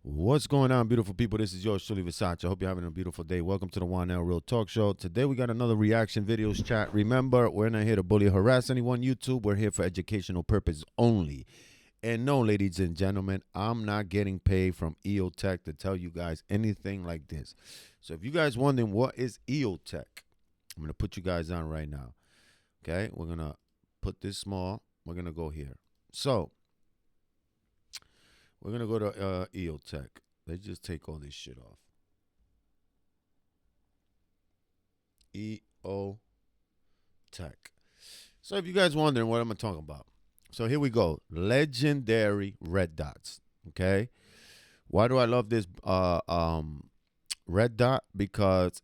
What's going on, beautiful people? This is yours, truly, Versace. I hope you're having a beautiful day. Welcome to the One Now Real Talk Show. Today we got another reaction videos chat. Remember, we're not here to bully or harass anyone. YouTube, we're here for educational purpose only. And no, ladies and gentlemen, I'm not getting paid from Eotech to tell you guys anything like this. So if you guys wondering what is Eotech, I'm gonna put you guys on right now. Okay, we're gonna put this small. We're gonna go here. So we're gonna go to Eotech. Let's just take all this shit off. Eotech. So if you guys wondering what I'm talking about, so here we go. Legendary red dots. Okay. Why do I love this red dot? Because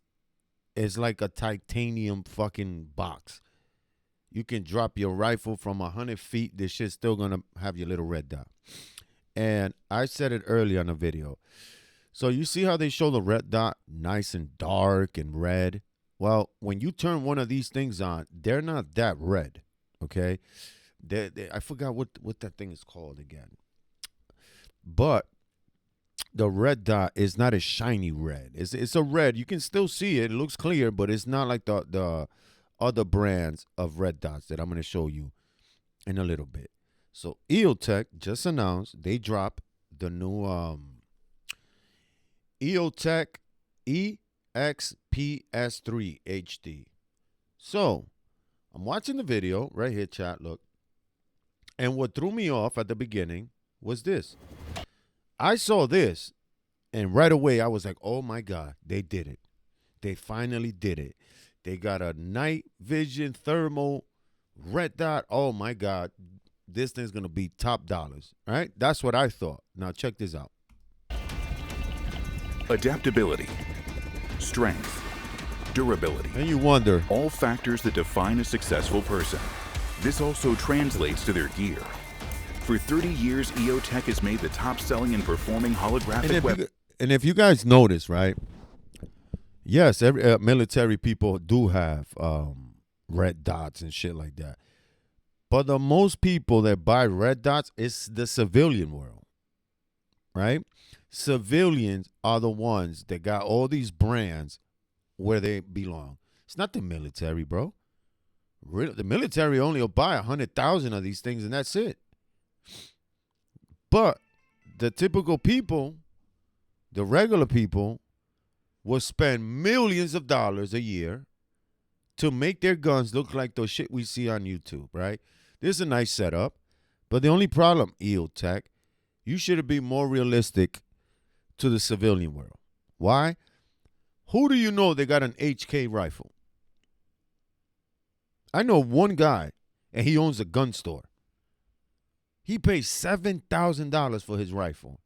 it's like a titanium fucking box. You can drop your rifle from 100 feet. This shit's still gonna have your little red dot. And I said it earlier on the video. So you see how they show the red dot nice and dark and red? Well, when you turn one of these things on, they're not that red, okay? I forgot what that thing is called again. But the red dot is not a shiny red. It's a red. You can still see it. It looks clear, but it's not like the other brands of red dots that I'm going to show you in a little bit. So Eotech just announced they dropped the new Eotech EXPS3 HD. So I'm watching the video right here, chat. Look. And what threw me off at the beginning was this. I saw this, and right away I was like, oh my God, they did it. They finally did it. They got a night vision thermal red dot. Oh my God. This thing's going to be top dollars, right? That's what I thought. Now check this out. Adaptability, strength, durability. And you wonder. All factors that define a successful person. This also translates to their gear. For 30 years, Eotech has made the top-selling and performing holographic weapons. And if you guys notice, right? Yes, every military people do have red dots and shit like that. But the most people that buy red dots is the civilian world, right? Civilians are the ones that got all these brands where they belong. It's not the military, bro. The military only will buy 100,000 of these things, and that's it. But the typical people, the regular people, will spend millions of dollars a year to make their guns look like the shit we see on YouTube, right? This is a nice setup, but the only problem, Eotech, you should be more realistic to the civilian world. Why? Who do you know they got an HK rifle? I know one guy, and he owns a gun store. He pays $7,000 for his rifle,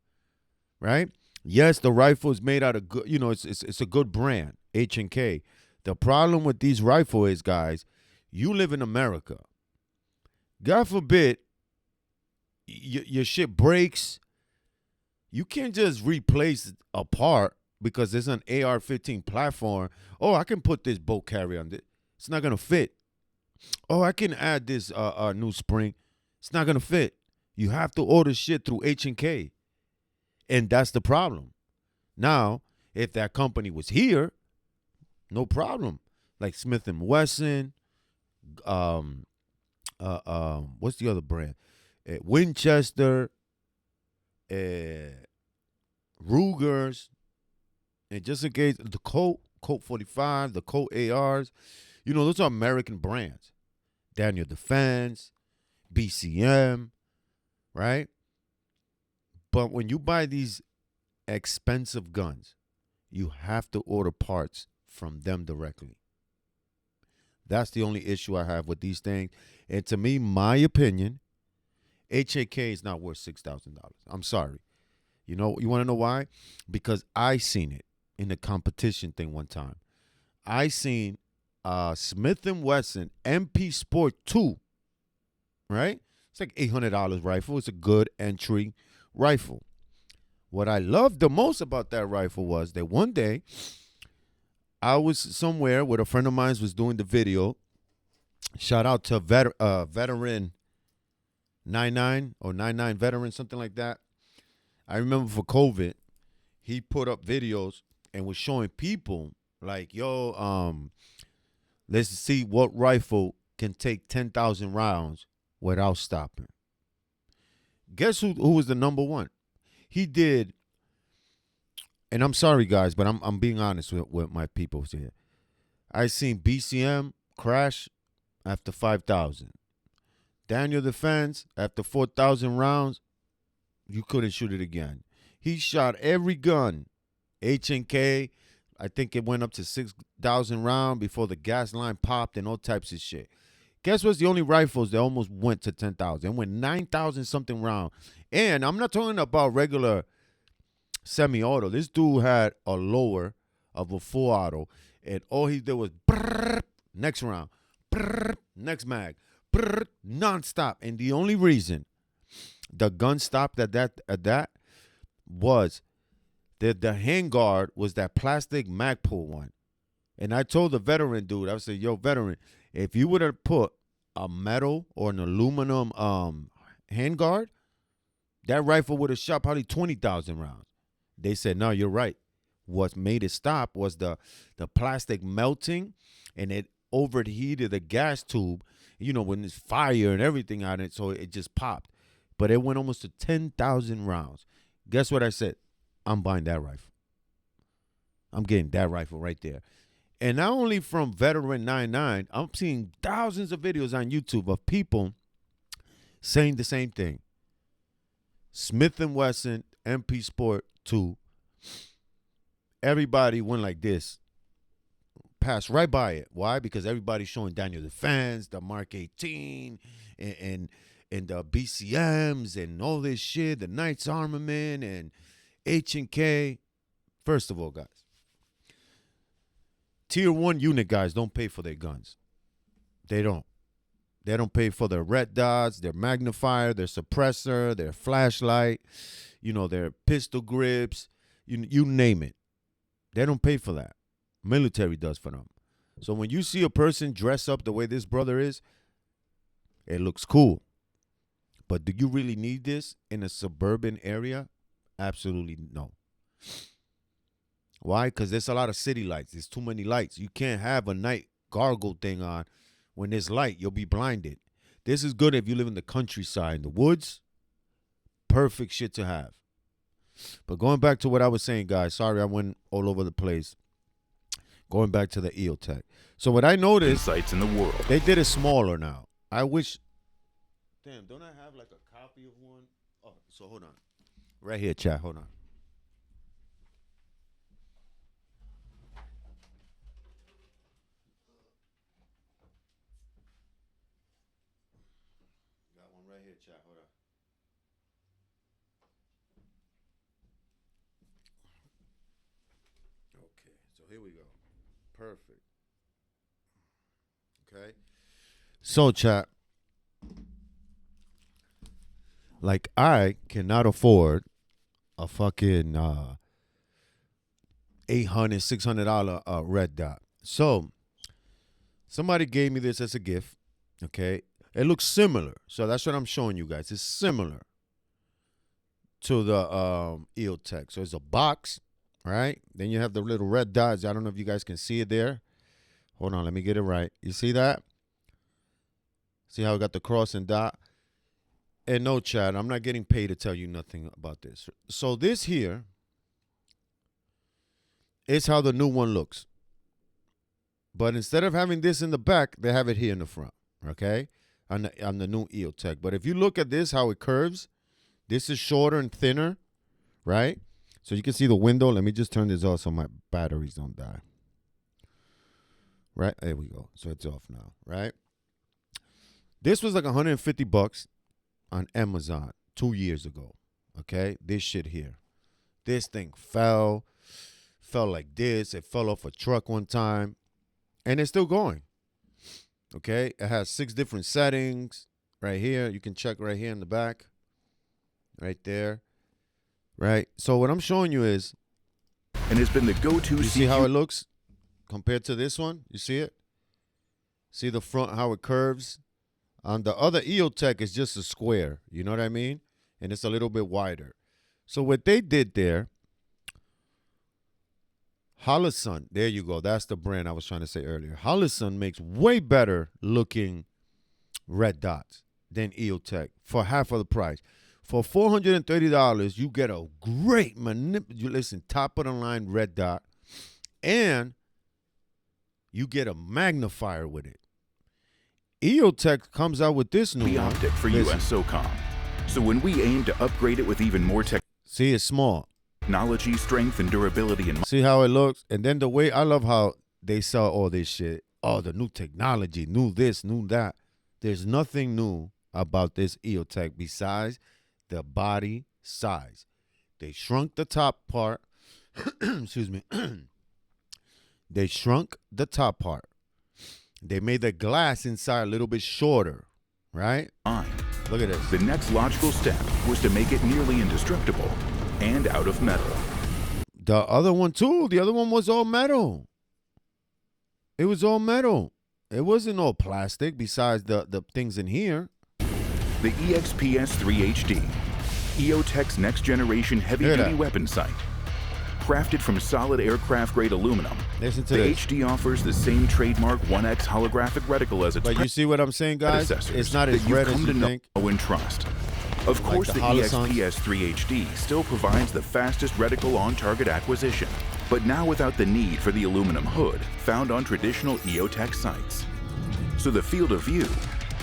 right? Yes, the rifle is made out of good, it's a good brand, H&K. The problem with these rifles is, guys, you live in America. God forbid your shit breaks. You can't just replace a part because it's an AR-15 platform. Oh, I can put this bolt carrier on it. It's not going to fit. Oh, I can add this new spring. It's not going to fit. You have to order shit through H&K. And that's the problem. Now, if that company was here, no problem. Like Smith & Wesson, what's the other brand? Winchester, Ruger's, and just in case, the Colt 45, the Colt ARs, those are American brands. Daniel Defense, BCM, right? But when you buy these expensive guns, you have to order parts from them directly. That's the only issue I have with these things. And to me, my opinion, HAK is not worth $6,000. I'm sorry. You want to know why? Because I seen it in the competition thing one time. I seen Smith & Wesson MP Sport 2, right? It's like $800 rifle. It's a good entry rifle. What I loved the most about that rifle was that one day I was somewhere where a friend of mine was doing the video. Shout out to veteran 99 or 99 veteran, something like that. I remember for COVID, he put up videos and was showing people like, yo, let's see what rifle can take 10,000 rounds without stopping. Guess who was the number one? He did, and I'm sorry guys, but I'm being honest with my people here. I seen BCM crash after 5,000. Daniel Defense after 4,000 rounds, you couldn't shoot it again. He shot every gun. H&K, I think it went up to 6,000 rounds before the gas line popped and all types of shit. Guess what's the only rifles that almost went to 10,000? It went 9,000 something round. And I'm not talking about regular semi-auto. This dude had a lower of a full auto, and all he did was next round, next mag, nonstop. And the only reason the gun stopped at that was that the handguard was that plastic Magpul one. And I told the veteran dude, I said, yo, veteran, if you would have put a metal or an aluminum handguard, that rifle would have shot probably 20,000 rounds. They said, no, you're right. What made it stop was the plastic melting, and it overheated the gas tube, you know, when there's fire and everything on it, so it just popped. But it went almost to 10,000 rounds. Guess what I said? I'm buying that rifle. I'm getting that rifle right there. And not only from Veteran 99, I'm seeing thousands of videos on YouTube of people saying the same thing. Smith & Wesson MP Sport 2. Everybody went like this. Passed right by it. Why? Because everybody's showing Daniel Defense, the Mark 18, and the BCMs and all this shit, the Knights Armament and H&K. First of all, guys, Tier 1 unit guys don't pay for their guns. They don't. They don't pay for their red dots, their magnifier, their suppressor, their flashlight, you know, their pistol grips, you name it. They don't pay for that. Military does for them. So when you see a person dress up the way this brother is, it looks cool. But do you really need this in a suburban area? Absolutely no. Why? Because there's a lot of city lights. There's too many lights. You can't have a night gargle thing on when there's light. You'll be blinded. This is good if you live in the countryside, in the woods. Perfect shit to have. But going back to what I was saying, guys. Sorry, I went all over the place. Going back to the Eotech. So what I noticed, Insights in the world. they did it smaller now. I wish. Damn, don't I have like a copy of one? Oh, so hold on. Right here, chat. Hold on. Got one right here, chat. Hold on. Okay, so here we go. Perfect. Okay. So, chat. Like, I cannot afford a fucking $800, $600 red dot. So, somebody gave me this as a gift. Okay. It looks similar. So, that's what I'm showing you guys. It's similar to the Eotech. So, it's a box, right? Then you have the little red dots. I don't know if you guys can see it there. Hold on. Let me get it right. You see that? See how I got the cross and dot? And no, Chad, I'm not getting paid to tell you nothing about this. So this here is how the new one looks. But instead of having this in the back, they have it here in the front, okay? On the new Eotech. But if you look at this, how it curves, this is shorter and thinner, right? So you can see the window. Let me just turn this off so my batteries don't die. Right? There we go. So it's off now, right? This was like $150 on Amazon 2 years ago. Okay, this shit here. This thing fell like this. It fell off a truck one time, and it's still going. Okay, it has 6 different settings right here. You can check right here in the back, right there, right. So what I'm showing you is, And has been the go-to. you see how it looks compared to this one? You see it? See the front, how it curves? On the other Eotech is just a square. You know what I mean? And it's a little bit wider. So what they did there Holosun, there you go. That's the brand I was trying to say earlier. Holosun makes way better looking red dots than Eotech for half of the price. For $430, you get a great top of the line red dot, and you get a magnifier with it. Eotech comes out with this new The one. optic for US SOCOM. So when we aim to upgrade it with even more see, it's small. Technology, strength, and durability in see how it looks? And then the way I love how they sell all this shit. Oh, the new technology, new this, new that. There's nothing new about this Eotech besides the body size. They shrunk the top part. Excuse me. They shrunk the top part. They made the glass inside a little bit shorter, right? mind. Look at this. The next logical step was to make it nearly indestructible and out of metal. The other one too. The other one was all metal. It was all metal. It wasn't all plastic besides the things in here. The EXPS3 HD, Eotech's next generation heavy-duty weapon sight. Crafted from solid aircraft-grade aluminum, Listen to the this. HD offers the same trademark 1X holographic reticle as its But you see what I'm saying, guys? predecessors It's not as that you've red as come you to know think. and trust. Of course, the the Holosuns. EXPS3 HD still provides the fastest reticle on-target acquisition, but now without the need for the aluminum hood found on traditional Eotech sights. So the field of view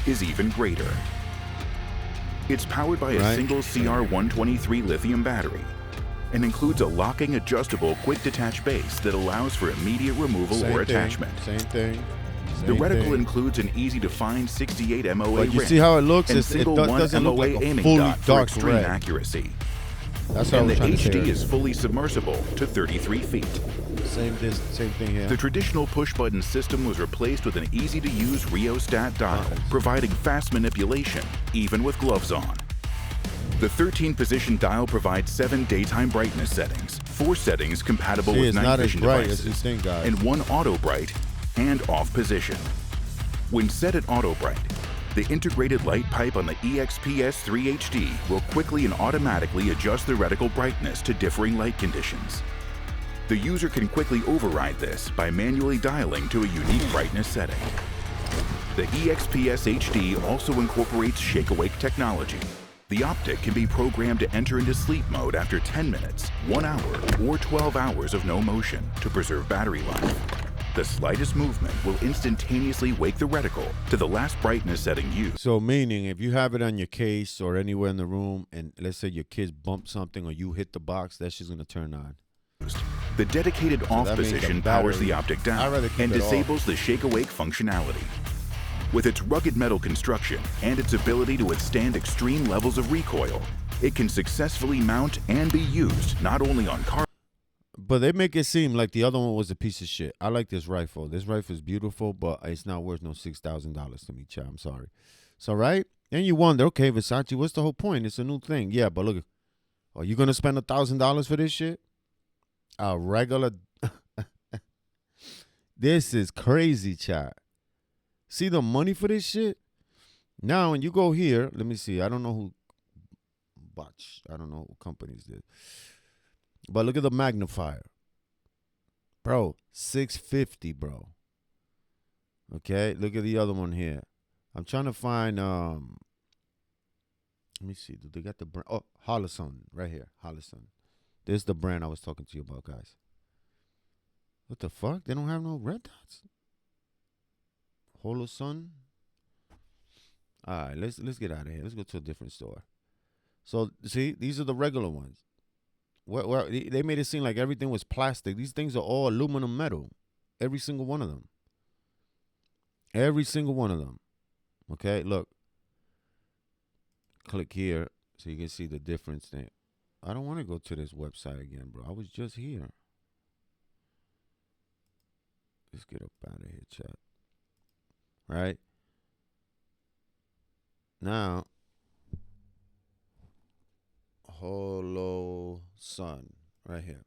is even greater. It's powered by a single CR123 lithium battery and includes a locking adjustable quick detach base that allows for immediate removal or attachment. Same thing. The reticle includes an easy-to-find 68 MOA But you rim see how it looks? and It single doesn't look MOA like a aiming fully dot for dark extreme red. accuracy. That's what I And the was trying to say HD earlier. is fully submersible to 33 feet. Same thing here. The traditional push-button system was replaced with an easy-to-use rheostat dial, providing fast manipulation, even with gloves on. The 13-position dial provides 7 daytime brightness settings, 4 settings compatible See, with it's night not as vision bright devices, as you think, guys. and 1 auto bright and off position. When set at auto bright, the integrated light pipe on the EXPS3 HD will quickly and automatically adjust the reticle brightness to differing light conditions. The user can quickly override this by manually dialing to a unique brightness setting. The EXPS HD also incorporates shake-awake technology. The optic can be programmed to enter into sleep mode after 10 minutes, 1 hour, or 12 hours of no motion to preserve battery life. The slightest movement will instantaneously wake the reticle to the last brightness setting used. So meaning if you have it on your case or anywhere in the room and let's say your kids bump something or you hit the box, that shit's going to turn on. The dedicated off that means the position powers battery- the optic I'd down rather keep and it off. disables the shake-awake functionality. With its rugged metal construction and its ability to withstand extreme levels of recoil, it can successfully mount and be used not only on car. But they make it seem like the other one was a piece of shit. I like this rifle. This rifle is beautiful, but it's not worth no $6,000 to me, child. I'm sorry. So, right? And you wonder, okay, Versace, what's the whole point? It's a new thing. Yeah, but look, are you going to spend $1,000 for this shit? A regular. This is crazy, child. See the money for this shit? Now, when you go here, let me see. I don't know who botch. I don't know what companies did. But look at the magnifier. Bro, $650, bro. Okay, look at the other one here. I'm trying to find let me see. Do they got the brand? Oh, Holosun right here. Holosun. This is the brand I was talking to you about, guys. What the fuck? They don't have no red dots? Holosun. All right, let's get out of here. Let's go to a different store. So, see, these are the regular ones. Well, they made it seem like everything was plastic. These things are all aluminum metal. Every single one of them. Every single one of them. Okay, look. Click here so you can see the difference there. I don't want to go to this website again, bro. I was just here. Let's get up out of here, chat. Right? Now, Holosun right here.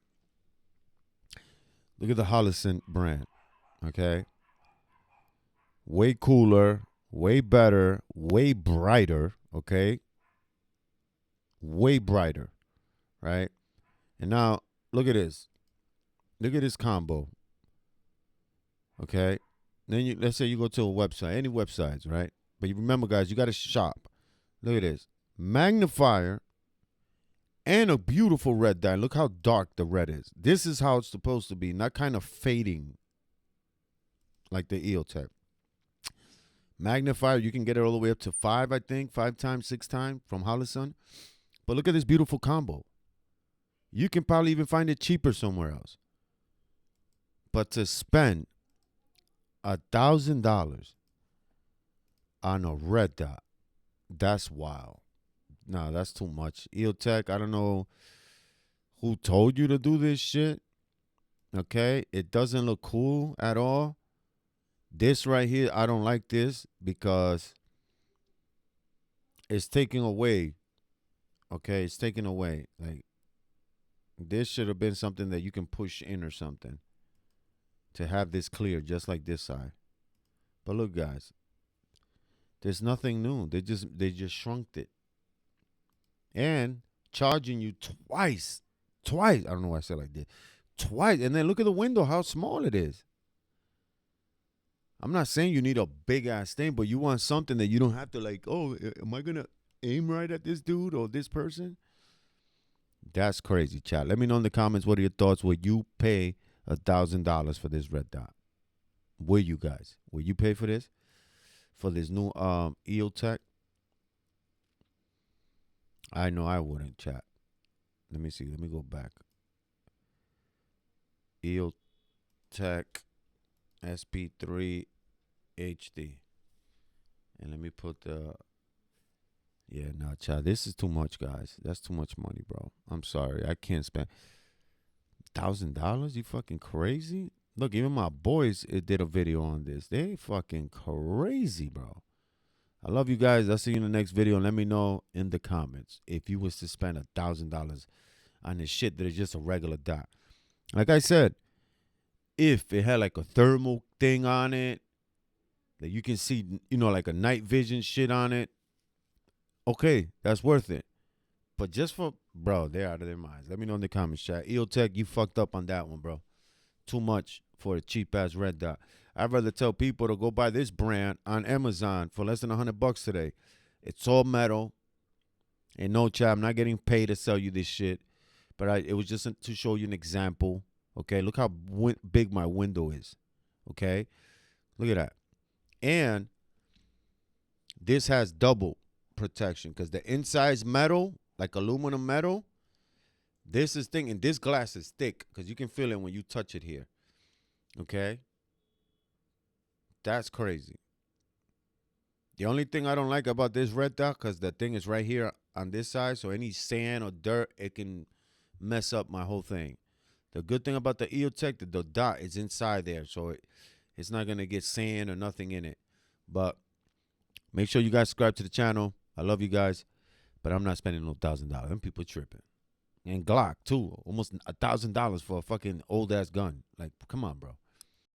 Look at the Holosun brand. Okay? Way cooler, way better, way brighter, okay? Way brighter, right? And now, look at this. Look at this combo. Okay. Then let's say you go to a website, any websites, right? But you remember, guys, you got to shop. Look at this. Magnifier and a beautiful red dye. Look how dark the red is. This is how it's supposed to be, not kind of fading like the Eotech. Magnifier, you can get it all the way up to 5, I think. 5 times, 6 times from Holosun. But look at this beautiful combo. You can probably even find it cheaper somewhere else. But to spend $1,000 on a red dot, that's wild. No, that's too much. Eotech, I don't know who told you to do this shit. Okay? It doesn't look cool at all. This right here, I don't like this because it's taking away. Okay? It's taking away. Like, this should have been something that you can push in or something to have this clear, just like this side. But look, guys, there's nothing new. They just shrunk it. And charging you twice. I don't know why I said like this. Twice. And then look at the window, how small it is. I'm not saying you need a big ass thing, but you want something that you don't have to like, oh, am I going to aim right at this dude or this person? That's crazy, chat. Let me know in the comments, what are your thoughts? Would you pay $1,000 for this red dot? Will you guys? Will you pay for this? For this new Eotech? I know I wouldn't, chat. Let me see. Let me go back. Eotech EXPS3 HD. And let me put the... Yeah, nah, chat. This is too much, guys. That's too much money, bro. I'm sorry. I can't spend $1,000. You fucking crazy? Look, even my boys did a video on this. They fucking crazy, bro. I love you guys. I'll see you in the next video. And let me know in the comments if you was to spend $1,000 on this shit that is just a regular dot. Like I said, if it had like a thermal thing on it, that you can see, you know, like a night vision shit on it, okay, that's worth it. But just for, bro, they're out of their minds. Let me know in the comments, chat. Eotech, you fucked up on that one, bro. Too much for a cheap-ass red dot. I'd rather tell people to go buy this brand on Amazon for less than $100 today. It's all metal. And no, chat, I'm not getting paid to sell you this shit. But it was just to show you an example. Okay, look how big my window is. Okay, look at that. And this has double protection because the inside's metal, like aluminum metal. This is thick, and this glass is thick because you can feel it when you touch it here. Okay? That's crazy. The only thing I don't like about this red dot, because the thing is right here on this side, so any sand or dirt, it can mess up my whole thing. The good thing about the Eotech, the dot is inside there, so it's not going to get sand or nothing in it. But make sure you guys subscribe to the channel. I love you guys, but I'm not spending no $1,000. Them people tripping. And Glock, too. Almost $1,000 for a fucking old-ass gun. Like, come on, bro.